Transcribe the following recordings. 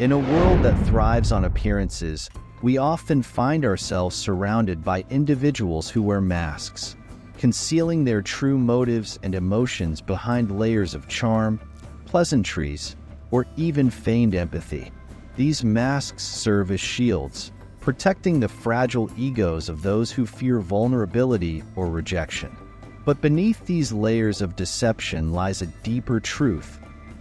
In a world that thrives on appearances, we often find ourselves surrounded by individuals who wear masks, concealing their true motives and emotions behind layers of charm, pleasantries, or even feigned empathy. These masks serve as shields, protecting the fragile egos of those who fear vulnerability or rejection. But beneath these layers of deception lies a deeper truth,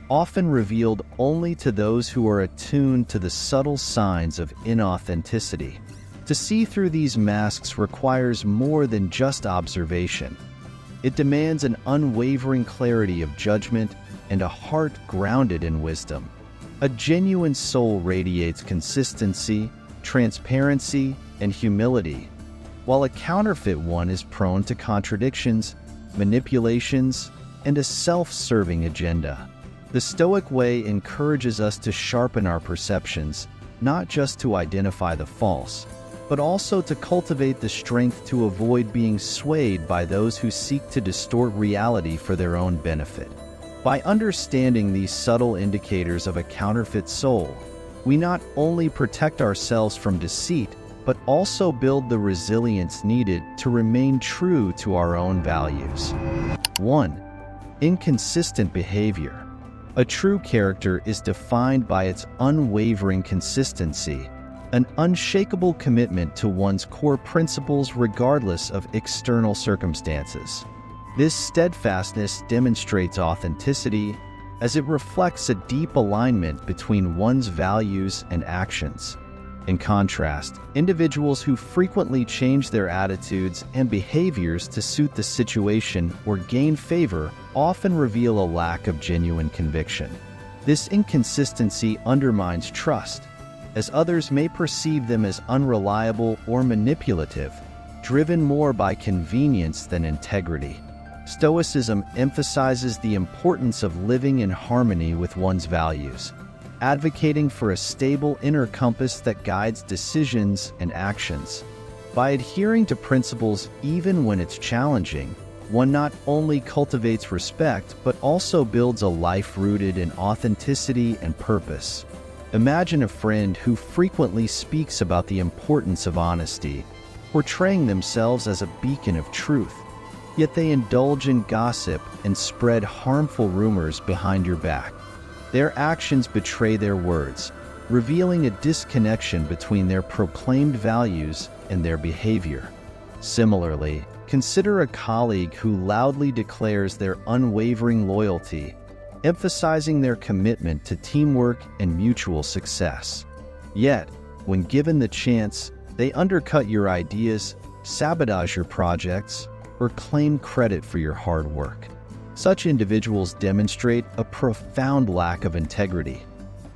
often revealed only to those who are attuned to the subtle signs of inauthenticity. To see through these masks requires more than just observation. It demands an unwavering clarity of judgment and a heart grounded in wisdom. A genuine soul radiates consistency, transparency, and humility, while a counterfeit one is prone to contradictions, manipulations, and a self-serving agenda. The Stoic way encourages us to sharpen our perceptions, not just to identify the false, but also to cultivate the strength to avoid being swayed by those who seek to distort reality for their own benefit. By understanding these subtle indicators of a counterfeit soul, we not only protect ourselves from deceit, but also build the resilience needed to remain true to our own values. 1. Inconsistent behavior. A true character is defined by its unwavering consistency, an unshakable commitment to one's core principles regardless of external circumstances. This steadfastness demonstrates authenticity, as it reflects a deep alignment between one's values and actions. In contrast, individuals who frequently change their attitudes and behaviors to suit the situation or gain favor often reveal a lack of genuine conviction. This inconsistency undermines trust, as others may perceive them as unreliable or manipulative, driven more by convenience than integrity. Stoicism emphasizes the importance of living in harmony with one's values, advocating for a stable inner compass that guides decisions and actions. By adhering to principles even when it's challenging, one not only cultivates respect but also builds a life rooted in authenticity and purpose. Imagine a friend who frequently speaks about the importance of honesty, portraying themselves as a beacon of truth, yet they indulge in gossip and spread harmful rumors behind your back. Their actions betray their words, revealing a disconnection between their proclaimed values and their behavior. Similarly, consider a colleague who loudly declares their unwavering loyalty, emphasizing their commitment to teamwork and mutual success. Yet, when given the chance, they undercut your ideas, sabotage your projects, or claim credit for your hard work. Such individuals demonstrate a profound lack of integrity.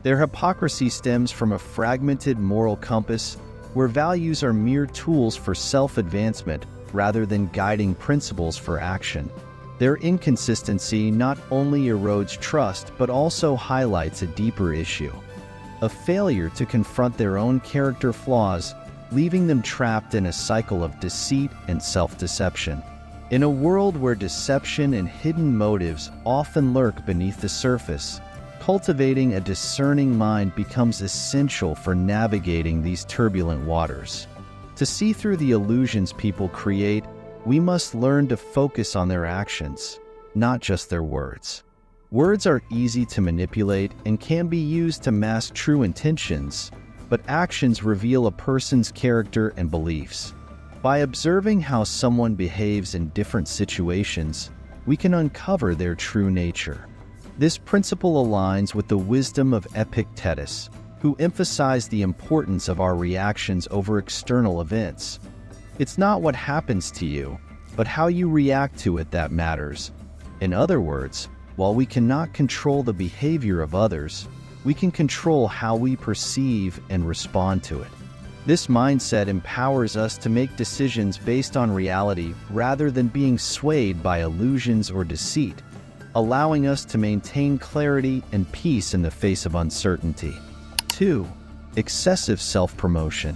Their hypocrisy stems from a fragmented moral compass where values are mere tools for self-advancement rather than guiding principles for action. Their inconsistency not only erodes trust but also highlights a deeper issue: a failure to confront their own character flaws, leaving them trapped in a cycle of deceit and self-deception. In a world where deception and hidden motives often lurk beneath the surface, cultivating a discerning mind becomes essential for navigating these turbulent waters. To see through the illusions people create, we must learn to focus on their actions, not just their words. Words are easy to manipulate and can be used to mask true intentions, but actions reveal a person's character and beliefs. By observing how someone behaves in different situations, we can uncover their true nature. This principle aligns with the wisdom of Epictetus, who emphasized the importance of our reactions over external events. It's not what happens to you, but how you react to it that matters. In other words, while we cannot control the behavior of others, we can control how we perceive and respond to it. This mindset empowers us to make decisions based on reality rather than being swayed by illusions or deceit, allowing us to maintain clarity and peace in the face of uncertainty. 2. Excessive self-promotion.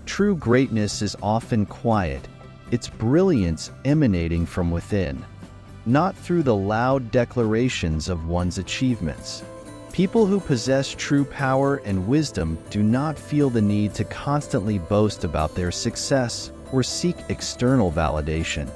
True greatness is often quiet, its brilliance emanating from within, not through the loud declarations of one's achievements. People who possess true power and wisdom do not feel the need to constantly boast about their success or seek external validation.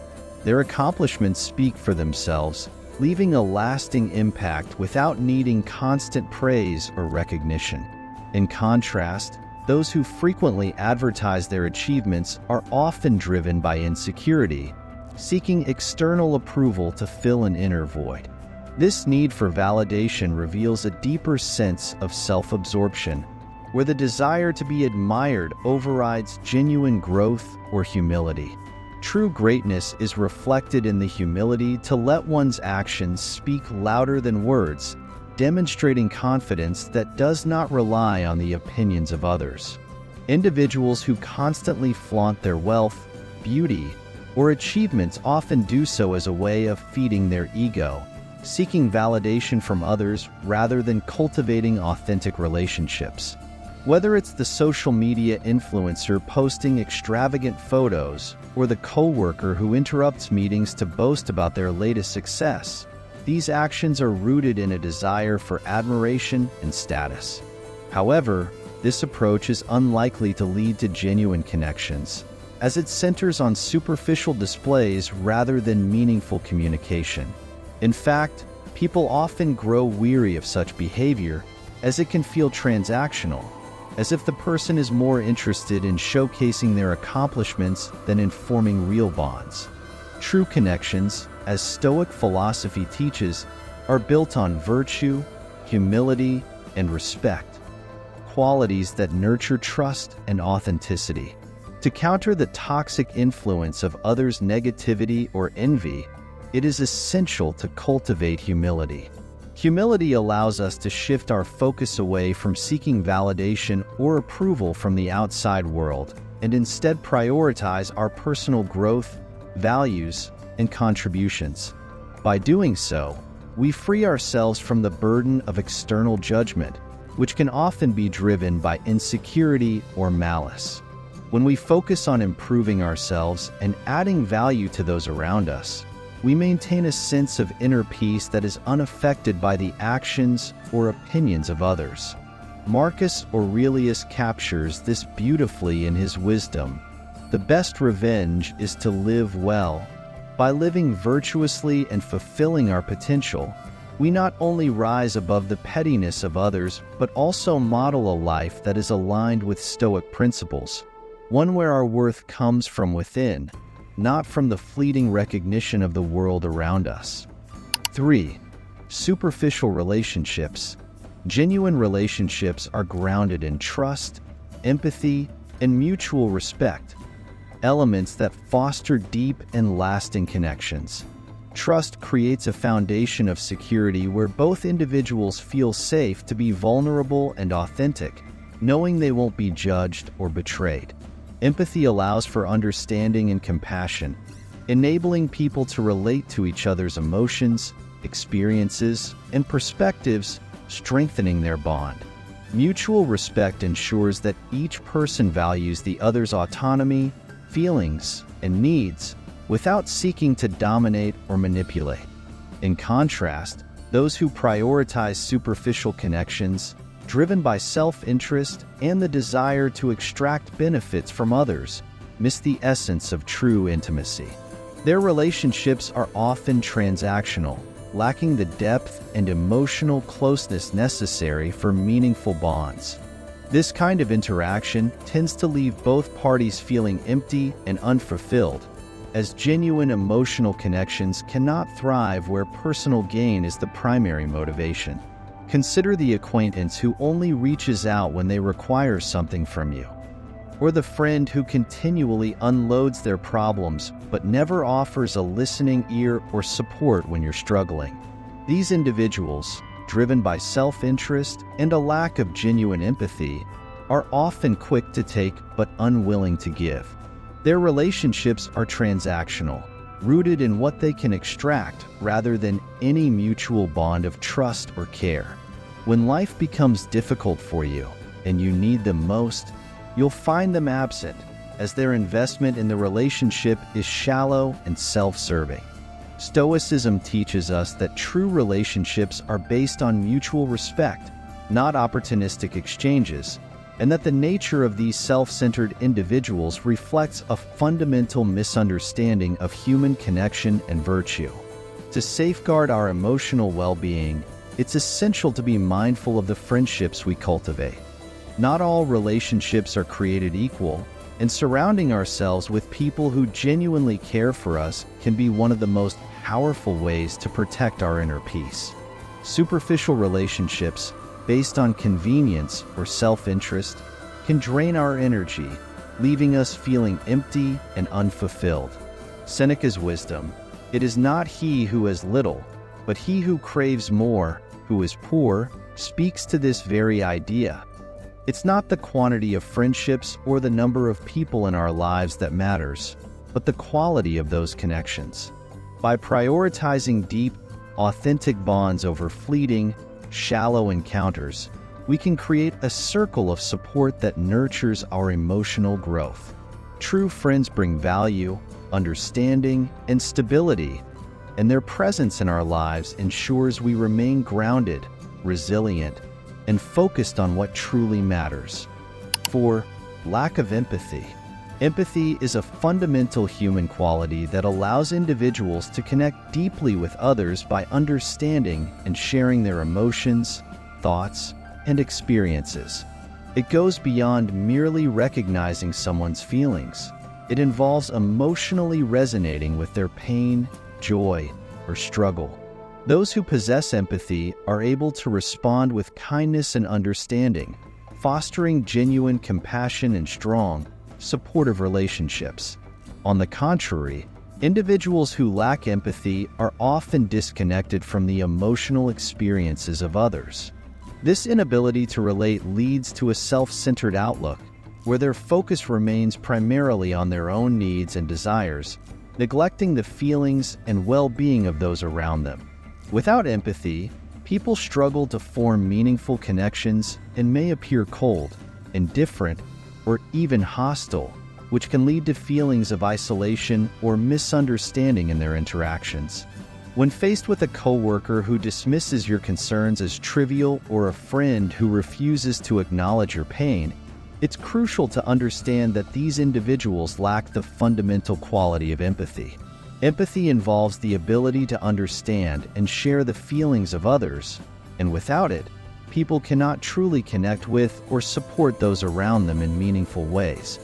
Their accomplishments speak for themselves, leaving a lasting impact without needing constant praise or recognition. In contrast, those who frequently advertise their achievements are often driven by insecurity, seeking external approval to fill an inner void. This need for validation reveals a deeper sense of self-absorption, where the desire to be admired overrides genuine growth or humility. True greatness is reflected in the humility to let one's actions speak louder than words, demonstrating confidence that does not rely on the opinions of others. Individuals who constantly flaunt their wealth, beauty, or achievements often do so as a way of feeding their ego, seeking validation from others rather than cultivating authentic relationships. Whether it's the social media influencer posting extravagant photos or the coworker who interrupts meetings to boast about their latest success, these actions are rooted in a desire for admiration and status. However, this approach is unlikely to lead to genuine connections, as it centers on superficial displays rather than meaningful communication. In fact, people often grow weary of such behavior, as it can feel transactional, as if the person is more interested in showcasing their accomplishments than in forming real bonds. True connections, as Stoic philosophy teaches, are built on virtue, humility, and respect, qualities that nurture trust and authenticity. To counter the toxic influence of others' negativity or envy, it is essential to cultivate humility. Humility allows us to shift our focus away from seeking validation or approval from the outside world and instead prioritize our personal growth, values, and contributions. By doing so, we free ourselves from the burden of external judgment, which can often be driven by insecurity or malice. When we focus on improving ourselves and adding value to those around us, we maintain a sense of inner peace that is unaffected by the actions or opinions of others. Marcus Aurelius captures this beautifully in his wisdom. The best revenge is to live well. By living virtuously and fulfilling our potential, we not only rise above the pettiness of others, but also model a life that is aligned with Stoic principles, one where our worth comes from within, not from the fleeting recognition of the world around us. 3. Superficial relationships. Genuine relationships are grounded in trust, empathy, and mutual respect, elements that foster deep and lasting connections. Trust creates a foundation of security where both individuals feel safe to be vulnerable and authentic, knowing they won't be judged or betrayed. Empathy allows for understanding and compassion, enabling people to relate to each other's emotions, experiences, and perspectives, strengthening their bond. Mutual respect ensures that each person values the other's autonomy, feelings, and needs without seeking to dominate or manipulate. In contrast, those who prioritize superficial connections, driven by self-interest and the desire to extract benefits from others, miss the essence of true intimacy. Their relationships are often transactional, lacking the depth and emotional closeness necessary for meaningful bonds. This kind of interaction tends to leave both parties feeling empty and unfulfilled, as genuine emotional connections cannot thrive where personal gain is the primary motivation. Consider the acquaintance who only reaches out when they require something from you, or the friend who continually unloads their problems but never offers a listening ear or support when you're struggling. These individuals, driven by self-interest and a lack of genuine empathy, are often quick to take but unwilling to give. Their relationships are transactional, rooted in what they can extract rather than any mutual bond of trust or care. When life becomes difficult for you and you need them most, you'll find them absent, as their investment in the relationship is shallow and self-serving. Stoicism teaches us that true relationships are based on mutual respect, not opportunistic exchanges, and that the nature of these self-centered individuals reflects a fundamental misunderstanding of human connection and virtue. To safeguard our emotional well-being, it's essential to be mindful of the friendships we cultivate. Not all relationships are created equal, and surrounding ourselves with people who genuinely care for us can be one of the most powerful ways to protect our inner peace. Superficial relationships, based on convenience or self-interest, can drain our energy, leaving us feeling empty and unfulfilled. Seneca's wisdom: "It is not he who has little, but he who craves more, who is poor," speaks to this very idea. It's not the quantity of friendships or the number of people in our lives that matters, but the quality of those connections. By prioritizing deep, authentic bonds over fleeting, shallow encounters, we can create a circle of support that nurtures our emotional growth. True friends bring value, understanding, and stability, and their presence in our lives ensures we remain grounded, resilient, and focused on what truly matters. 4. Lack of empathy. Empathy is a fundamental human quality that allows individuals to connect deeply with others by understanding and sharing their emotions, thoughts, and experiences. It goes beyond merely recognizing someone's feelings. It involves emotionally resonating with their pain, joy, or struggle. Those who possess empathy are able to respond with kindness and understanding, fostering genuine compassion and strong, supportive relationships. On the contrary, individuals who lack empathy are often disconnected from the emotional experiences of others. This inability to relate leads to a self-centered outlook, where their focus remains primarily on their own needs and desires, neglecting the feelings and well-being of those around them. Without empathy, people struggle to form meaningful connections and may appear cold, indifferent, or even hostile, which can lead to feelings of isolation or misunderstanding in their interactions. When faced with a coworker who dismisses your concerns as trivial or a friend who refuses to acknowledge your pain, it's crucial to understand that these individuals lack the fundamental quality of empathy. Empathy involves the ability to understand and share the feelings of others, and without it, people cannot truly connect with or support those around them in meaningful ways.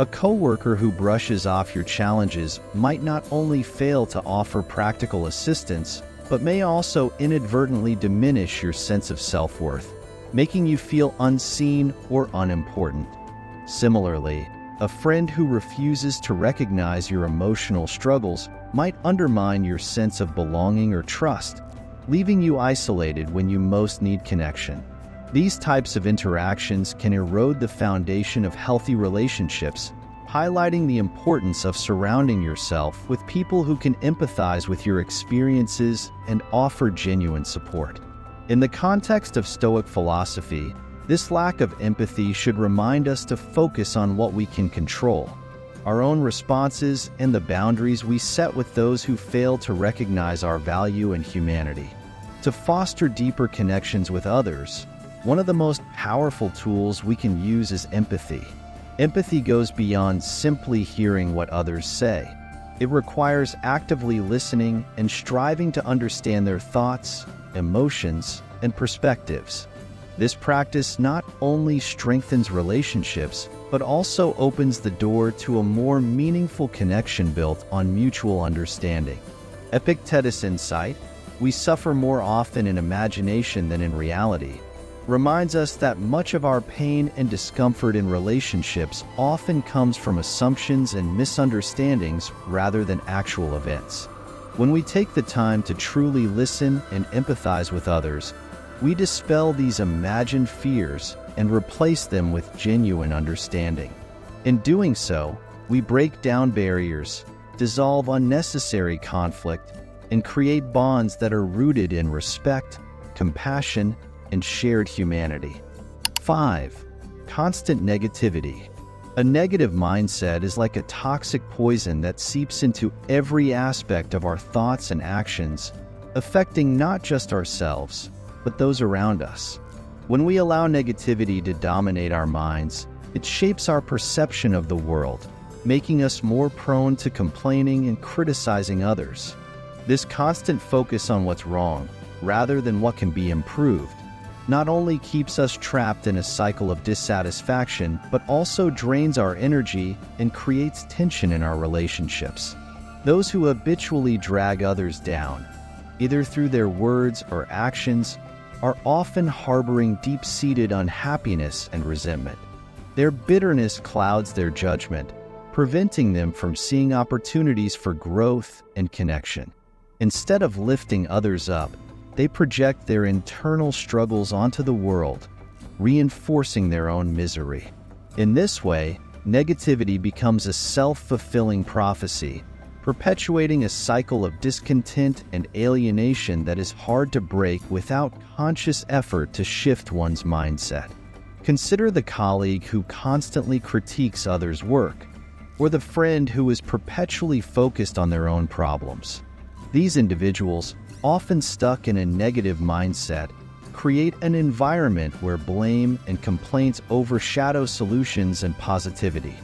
A coworker who brushes off your challenges might not only fail to offer practical assistance, but may also inadvertently diminish your sense of self-worth, making you feel unseen or unimportant. Similarly, a friend who refuses to recognize your emotional struggles might undermine your sense of belonging or trust, leaving you isolated when you most need connection. These types of interactions can erode the foundation of healthy relationships, highlighting the importance of surrounding yourself with people who can empathize with your experiences and offer genuine support. In the context of Stoic philosophy, this lack of empathy should remind us to focus on what we can control, our own responses and the boundaries we set with those who fail to recognize our value and humanity. To foster deeper connections with others, one of the most powerful tools we can use is empathy. Empathy goes beyond simply hearing what others say. It requires actively listening and striving to understand their thoughts, emotions, and perspectives. This practice not only strengthens relationships, but also opens the door to a more meaningful connection built on mutual understanding. Epictetus' insight, "We suffer more often in imagination than in reality," reminds us that much of our pain and discomfort in relationships often comes from assumptions and misunderstandings rather than actual events. When we take the time to truly listen and empathize with others, we dispel these imagined fears and replace them with genuine understanding. In doing so, we break down barriers, dissolve unnecessary conflict, and create bonds that are rooted in respect, compassion, and shared humanity. 5. Constant negativity. A negative mindset is like a toxic poison that seeps into every aspect of our thoughts and actions, affecting not just ourselves, but those around us. When we allow negativity to dominate our minds, it shapes our perception of the world, making us more prone to complaining and criticizing others. This constant focus on what's wrong, rather than what can be improved, not only keeps us trapped in a cycle of dissatisfaction, but also drains our energy and creates tension in our relationships. Those who habitually drag others down, either through their words or actions, are often harboring deep-seated unhappiness and resentment. Their bitterness clouds their judgment, preventing them from seeing opportunities for growth and connection. Instead of lifting others up, they project their internal struggles onto the world, reinforcing their own misery. In this way, negativity becomes a self-fulfilling prophecy, perpetuating a cycle of discontent and alienation that is hard to break without conscious effort to shift one's mindset. Consider the colleague who constantly critiques others' work, or the friend who is perpetually focused on their own problems. These individuals, often stuck in a negative mindset, create an environment where blame and complaints overshadow solutions and positivity.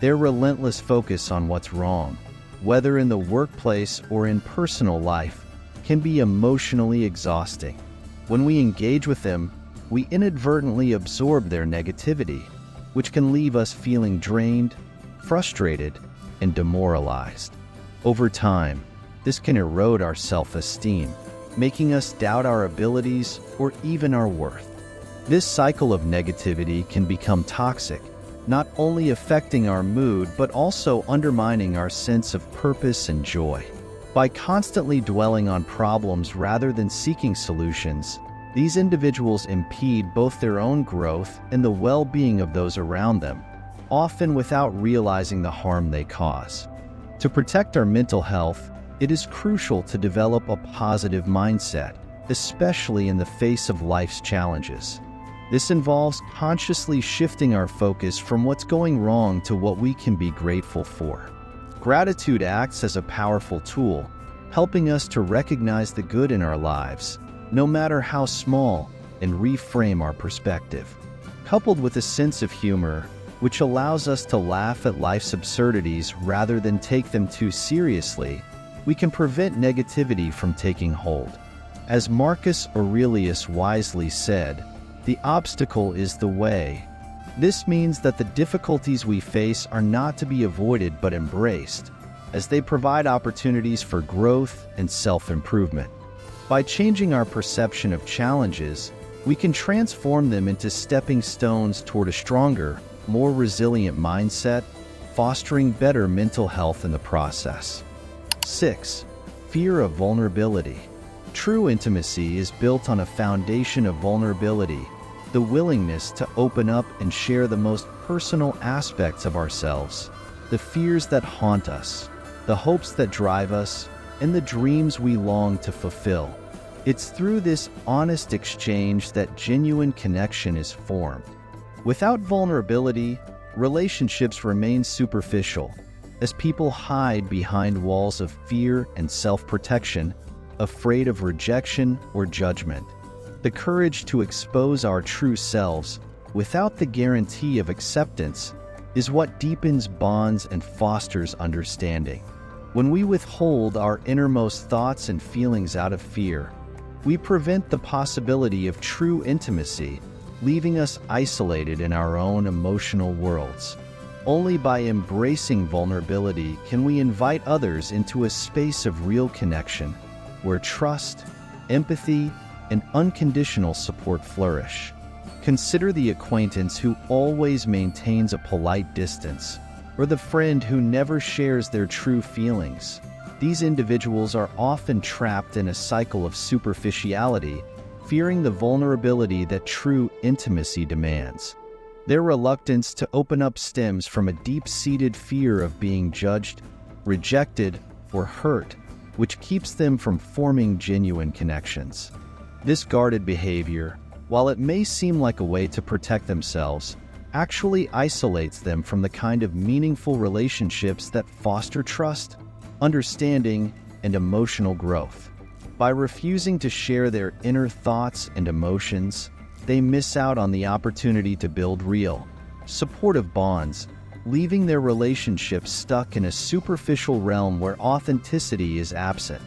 Their relentless focus on what's wrong, whether in the workplace or in personal life, can be emotionally exhausting. When we engage with them, we inadvertently absorb their negativity, which can leave us feeling drained, frustrated, and demoralized. Over time, this can erode our self-esteem, making us doubt our abilities or even our worth. This cycle of negativity can become toxic, not only affecting our mood but also undermining our sense of purpose and joy. By constantly dwelling on problems rather than seeking solutions, these individuals impede both their own growth and the well-being of those around them, often without realizing the harm they cause. To protect our mental health, it is crucial to develop a positive mindset, especially in the face of life's challenges. This involves consciously shifting our focus from what's going wrong to what we can be grateful for. Gratitude acts as a powerful tool, helping us to recognize the good in our lives, no matter how small, and reframe our perspective. Coupled with a sense of humor, which allows us to laugh at life's absurdities rather than take them too seriously, we can prevent negativity from taking hold. As Marcus Aurelius wisely said, "The obstacle is the way." This means that the difficulties we face are not to be avoided but embraced, as they provide opportunities for growth and self-improvement. By changing our perception of challenges, we can transform them into stepping stones toward a stronger, more resilient mindset, fostering better mental health in the process. 6. Fear of vulnerability. True intimacy is built on a foundation of vulnerability, the willingness to open up and share the most personal aspects of ourselves, the fears that haunt us, the hopes that drive us, and the dreams we long to fulfill. It's through this honest exchange that genuine connection is formed. Without vulnerability, relationships remain superficial, as people hide behind walls of fear and self-protection, afraid of rejection or judgment. The courage to expose our true selves, without the guarantee of acceptance, is what deepens bonds and fosters understanding. When we withhold our innermost thoughts and feelings out of fear, we prevent the possibility of true intimacy, leaving us isolated in our own emotional worlds. Only by embracing vulnerability can we invite others into a space of real connection, where trust, empathy, and unconditional support flourish. Consider the acquaintance who always maintains a polite distance, or the friend who never shares their true feelings. These individuals are often trapped in a cycle of superficiality, fearing the vulnerability that true intimacy demands. Their reluctance to open up stems from a deep-seated fear of being judged, rejected, or hurt, which keeps them from forming genuine connections. This guarded behavior, while it may seem like a way to protect themselves, actually isolates them from the kind of meaningful relationships that foster trust, understanding, and emotional growth. By refusing to share their inner thoughts and emotions, they miss out on the opportunity to build real, supportive bonds, leaving their relationships stuck in a superficial realm where authenticity is absent.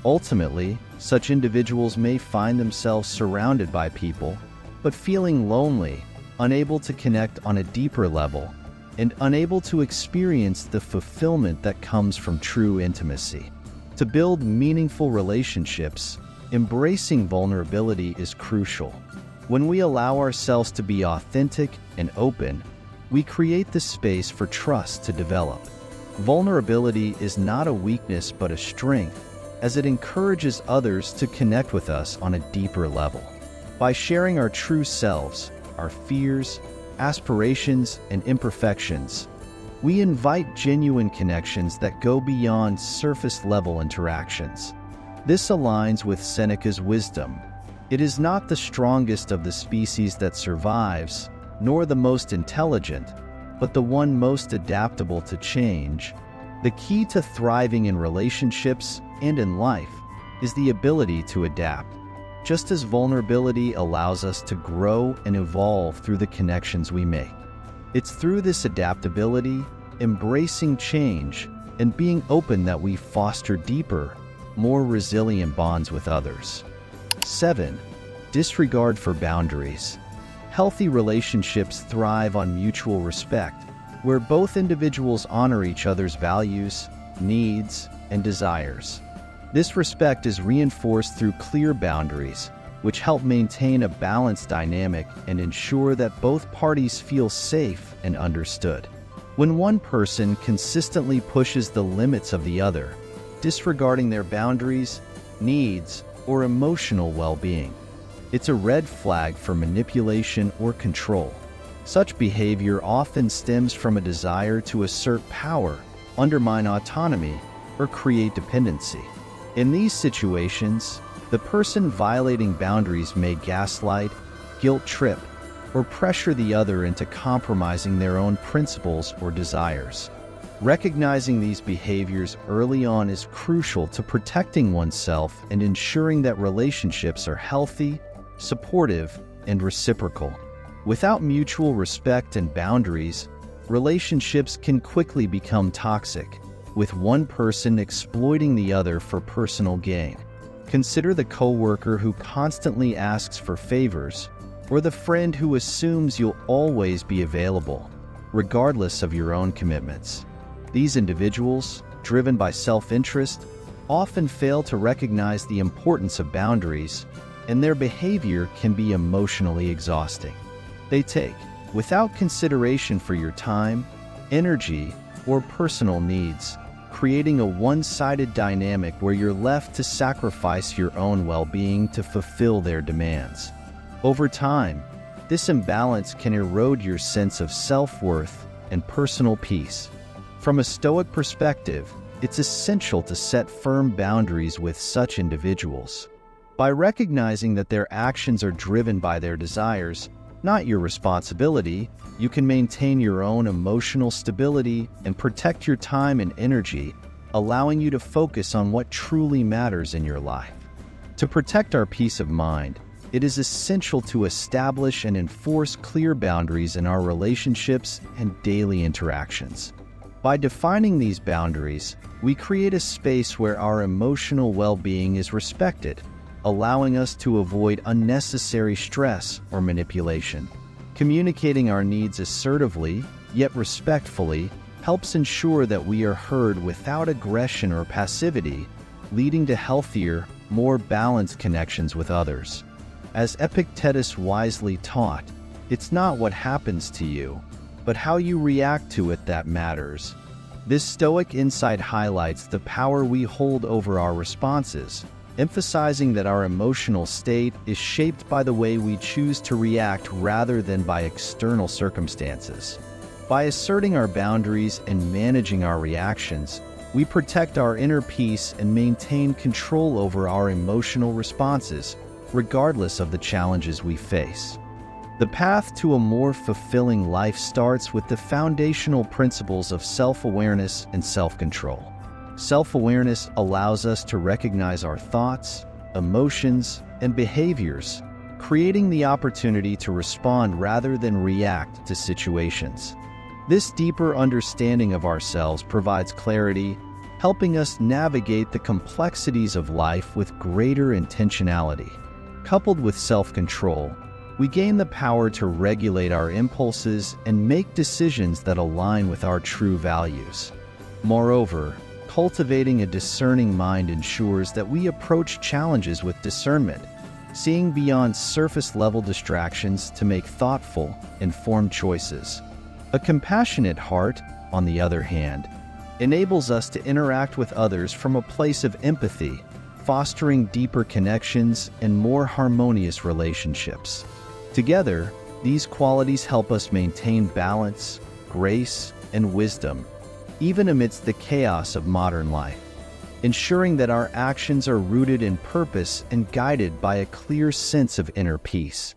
Ultimately, such individuals may find themselves surrounded by people, but feeling lonely, unable to connect on a deeper level, and unable to experience the fulfillment that comes from true intimacy. To build meaningful relationships, embracing vulnerability is crucial. When we allow ourselves to be authentic and open, we create the space for trust to develop. Vulnerability is not a weakness but a strength, as it encourages others to connect with us on a deeper level. By sharing our true selves, our fears, aspirations, and imperfections, we invite genuine connections that go beyond surface-level interactions. This aligns with Seneca's wisdom. It is not the strongest of the species that survives, nor the most intelligent, but the one most adaptable to change. The key to thriving in relationships and in life is the ability to adapt. Just as vulnerability allows us to grow and evolve through the connections we make. It's through this adaptability, embracing change, and being open that we foster deeper, more resilient bonds with others. 7. Disregard for boundaries. Healthy relationships thrive on mutual respect, where both individuals honor each other's values, needs, and desires. This respect is reinforced through clear boundaries, which help maintain a balanced dynamic and ensure that both parties feel safe and understood. When one person consistently pushes the limits of the other, disregarding their boundaries, needs, or emotional well-being, it's a red flag for manipulation or control. Such behavior often stems from a desire to assert power, undermine autonomy, or create dependency. In these situations, the person violating boundaries may gaslight, guilt-trip, or pressure the other into compromising their own principles or desires. Recognizing these behaviors early on is crucial to protecting oneself and ensuring that relationships are healthy, supportive, and reciprocal. Without mutual respect and boundaries, relationships can quickly become toxic, with one person exploiting the other for personal gain. Consider the coworker who constantly asks for favors, or the friend who assumes you'll always be available, regardless of your own commitments. These individuals, driven by self-interest, often fail to recognize the importance of boundaries, and their behavior can be emotionally exhausting. They take, without consideration for your time, energy, or personal needs, creating a one-sided dynamic where you're left to sacrifice your own well-being to fulfill their demands. Over time, this imbalance can erode your sense of self-worth and personal peace. From a Stoic perspective, it's essential to set firm boundaries with such individuals. By recognizing that their actions are driven by their desires, not your responsibility, you can maintain your own emotional stability and protect your time and energy, allowing you to focus on what truly matters in your life. To protect our peace of mind, it is essential to establish and enforce clear boundaries in our relationships and daily interactions. By defining these boundaries, we create a space where our emotional well-being is respected, allowing us to avoid unnecessary stress or manipulation. Communicating our needs assertively, yet respectfully, helps ensure that we are heard without aggression or passivity, leading to healthier, more balanced connections with others. As Epictetus wisely taught, it's not what happens to you, but how you react to it that matters. This Stoic insight highlights the power we hold over our responses, emphasizing that our emotional state is shaped by the way we choose to react rather than by external circumstances. By asserting our boundaries and managing our reactions, we protect our inner peace and maintain control over our emotional responses, regardless of the challenges we face. The path to a more fulfilling life starts with the foundational principles of self-awareness and self-control. Self-awareness allows us to recognize our thoughts, emotions, and behaviors, creating the opportunity to respond rather than react to situations. This deeper understanding of ourselves provides clarity, helping us navigate the complexities of life with greater intentionality. Coupled with self-control, we gain the power to regulate our impulses and make decisions that align with our true values. Moreover, cultivating a discerning mind ensures that we approach challenges with discernment, seeing beyond surface-level distractions to make thoughtful, informed choices. A compassionate heart, on the other hand, enables us to interact with others from a place of empathy, fostering deeper connections and more harmonious relationships. Together, these qualities help us maintain balance, grace, and wisdom, even amidst the chaos of modern life, ensuring that our actions are rooted in purpose and guided by a clear sense of inner peace.